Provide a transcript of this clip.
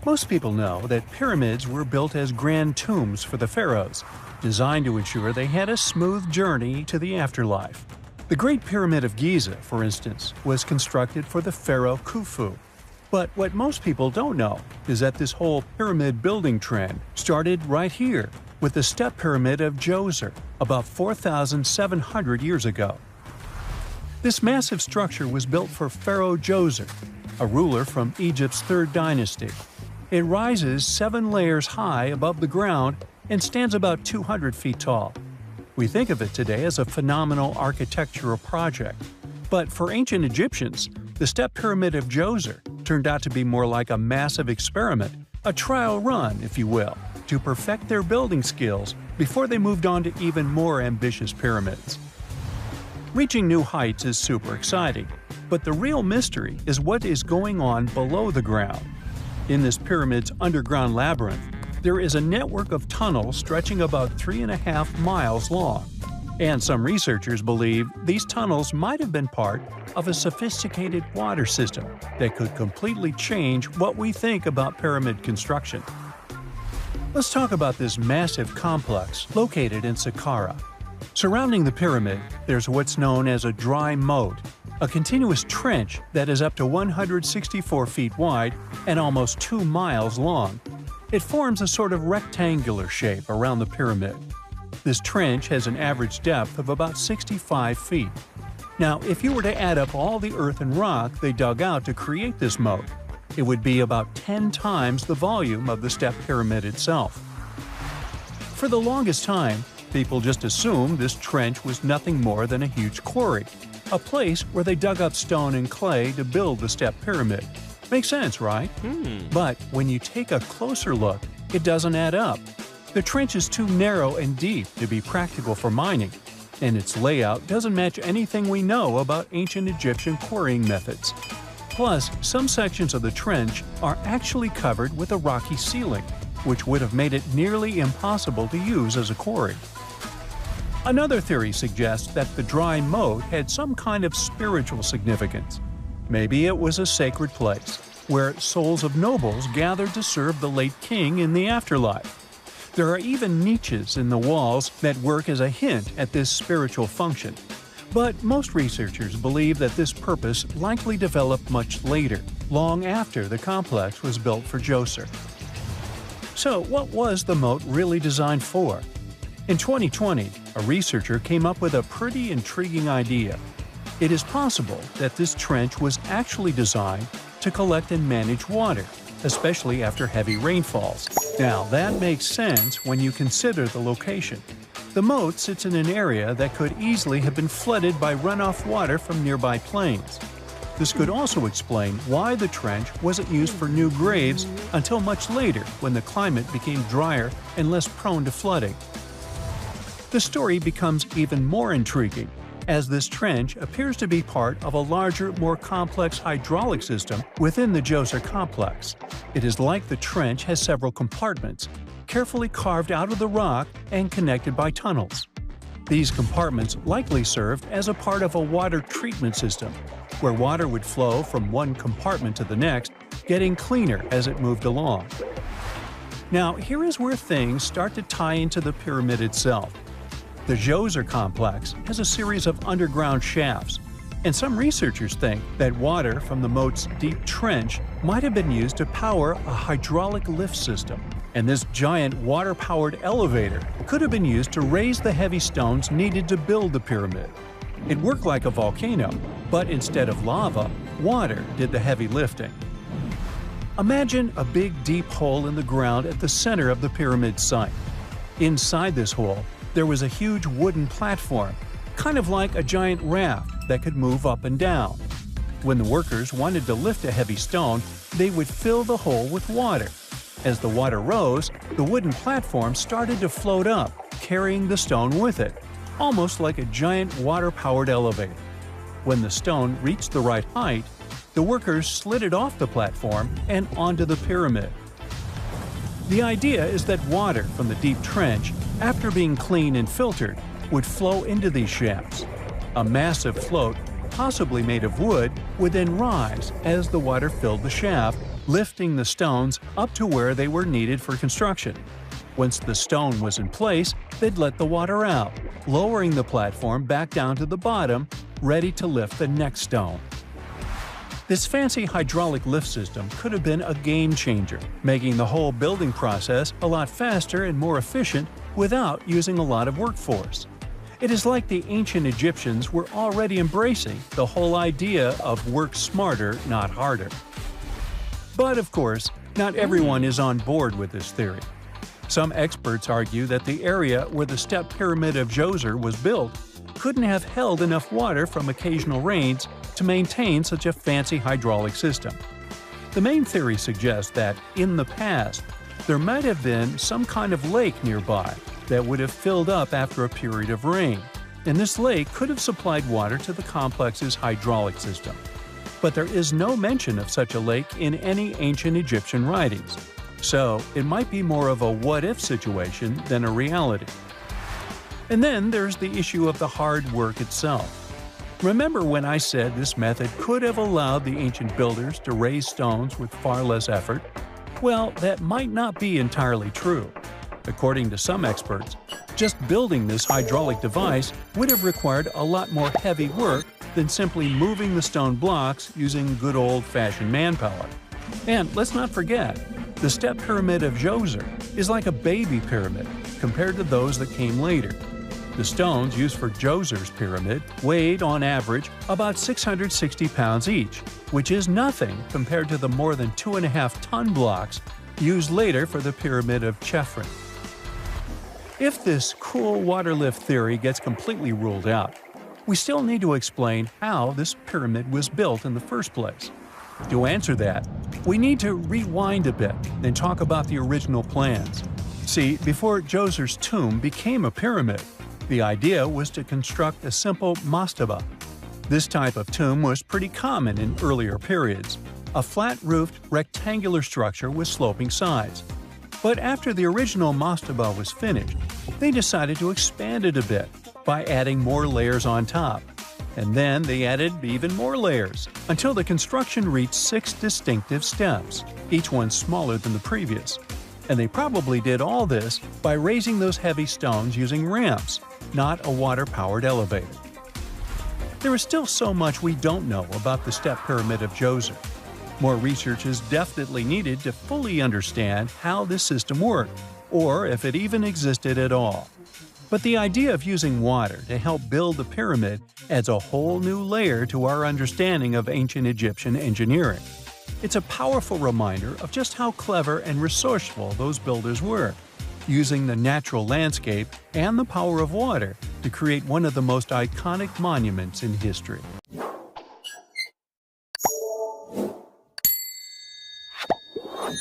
Most people know that pyramids were built as grand tombs for the pharaohs, designed to ensure they had a smooth journey to the afterlife. The Great Pyramid of Giza, for instance, was constructed for the pharaoh Khufu. But what most people don't know is that this whole pyramid building trend started right here with the step pyramid of Djoser about 4,700 years ago. This massive structure was built for Pharaoh Djoser, a ruler from Egypt's 3rd dynasty. It rises 7 layers high above the ground and stands about 200 feet tall. We think of it today as a phenomenal architectural project. But for ancient Egyptians, the step pyramid of Djoser turned out to be more like a massive experiment, a trial run, if you will, to perfect their building skills before they moved on to even more ambitious pyramids. Reaching new heights is super exciting, but the real mystery is what is going on below the ground. In this pyramid's underground labyrinth, there is a network of tunnels stretching about 3.5 miles long, and some researchers believe these tunnels might have been part of a sophisticated water system that could completely change what we think about pyramid construction. Let's talk about this massive complex located in Saqqara. Surrounding the pyramid, there's what's known as a dry moat, a continuous trench that is up to 164 feet wide and almost 2 miles long. It forms a sort of rectangular shape around the pyramid. This trench has an average depth of about 65 feet. Now, if you were to add up all the earth and rock they dug out to create this moat, it would be about 10 times the volume of the step pyramid itself. For the longest time, people just assumed this trench was nothing more than a huge quarry, a place where they dug up stone and clay to build the step pyramid. Makes sense, right? But when you take a closer look, it doesn't add up. The trench is too narrow and deep to be practical for mining, and its layout doesn't match anything we know about ancient Egyptian quarrying methods. Plus, some sections of the trench are actually covered with a rocky ceiling, which would have made it nearly impossible to use as a quarry. Another theory suggests that the dry moat had some kind of spiritual significance. Maybe it was a sacred place, where souls of nobles gathered to serve the late king in the afterlife. There are even niches in the walls that work as a hint at this spiritual function. But most researchers believe that this purpose likely developed much later, long after the complex was built for Djoser. So what was the moat really designed for? In 2020, a researcher came up with a pretty intriguing idea. It is possible that this trench was actually designed to collect and manage water, especially after heavy rainfalls. Now, that makes sense when you consider the location. The moat sits in an area that could easily have been flooded by runoff water from nearby plains. This could also explain why the trench wasn't used for new graves until much later when the climate became drier and less prone to flooding. The story becomes even more intriguing, as this trench appears to be part of a larger, more complex hydraulic system within the Djoser complex. It is like the trench has several compartments, carefully carved out of the rock and connected by tunnels. These compartments likely served as a part of a water treatment system, where water would flow from one compartment to the next, getting cleaner as it moved along. Now, here is where things start to tie into the pyramid itself. The Djoser complex has a series of underground shafts, and some researchers think that water from the moat's deep trench might have been used to power a hydraulic lift system, and this giant water-powered elevator could have been used to raise the heavy stones needed to build the pyramid. It worked like a volcano, but instead of lava, water did the heavy lifting. Imagine a big deep hole in the ground at the center of the pyramid site. Inside this hole, there was a huge wooden platform, kind of like a giant raft that could move up and down. When the workers wanted to lift a heavy stone, they would fill the hole with water. As the water rose, the wooden platform started to float up, carrying the stone with it, almost like a giant water-powered elevator. When the stone reached the right height, the workers slid it off the platform and onto the pyramid. The idea is that water from the deep trench, after being cleaned and filtered, would flow into these shafts. A massive float, possibly made of wood, would then rise as the water filled the shaft, lifting the stones up to where they were needed for construction. Once the stone was in place, they'd let the water out, lowering the platform back down to the bottom, ready to lift the next stone. This fancy hydraulic lift system could have been a game changer, making the whole building process a lot faster and more efficient without using a lot of workforce. It is like the ancient Egyptians were already embracing the whole idea of work smarter, not harder. But of course, not everyone is on board with this theory. Some experts argue that the area where the step pyramid of Djoser was built couldn't have held enough water from occasional rains to maintain such a fancy hydraulic system. The main theory suggests that, in the past, there might have been some kind of lake nearby that would have filled up after a period of rain, and this lake could have supplied water to the complex's hydraulic system. But there is no mention of such a lake in any ancient Egyptian writings, so it might be more of a what-if situation than a reality. And then there's the issue of the hard work itself. Remember when I said this method could have allowed the ancient builders to raise stones with far less effort? Well, that might not be entirely true. According to some experts, just building this hydraulic device would have required a lot more heavy work than simply moving the stone blocks using good old-fashioned manpower. And let's not forget, the step pyramid of Djoser is like a baby pyramid compared to those that came later. The stones used for Djoser's pyramid weighed, on average, about 660 pounds each, which is nothing compared to the more than 2.5-ton blocks used later for the pyramid of Chephren. If this cool water lift theory gets completely ruled out, we still need to explain how this pyramid was built in the first place. To answer that, we need to rewind a bit and talk about the original plans. See, before Djoser's tomb became a pyramid, the idea was to construct a simple mastaba. This type of tomb was pretty common in earlier periods, a flat-roofed, rectangular structure with sloping sides. But after the original mastaba was finished, they decided to expand it a bit by adding more layers on top. And then they added even more layers, until the construction reached 6 distinctive steps, each one smaller than the previous. And they probably did all this by raising those heavy stones using ramps, not a water-powered elevator. There is still so much we don't know about the step pyramid of Djoser. More research is definitely needed to fully understand how this system worked, or if it even existed at all. But the idea of using water to help build the pyramid adds a whole new layer to our understanding of ancient Egyptian engineering. It's a powerful reminder of just how clever and resourceful those builders were, using the natural landscape and the power of water to create one of the most iconic monuments in history.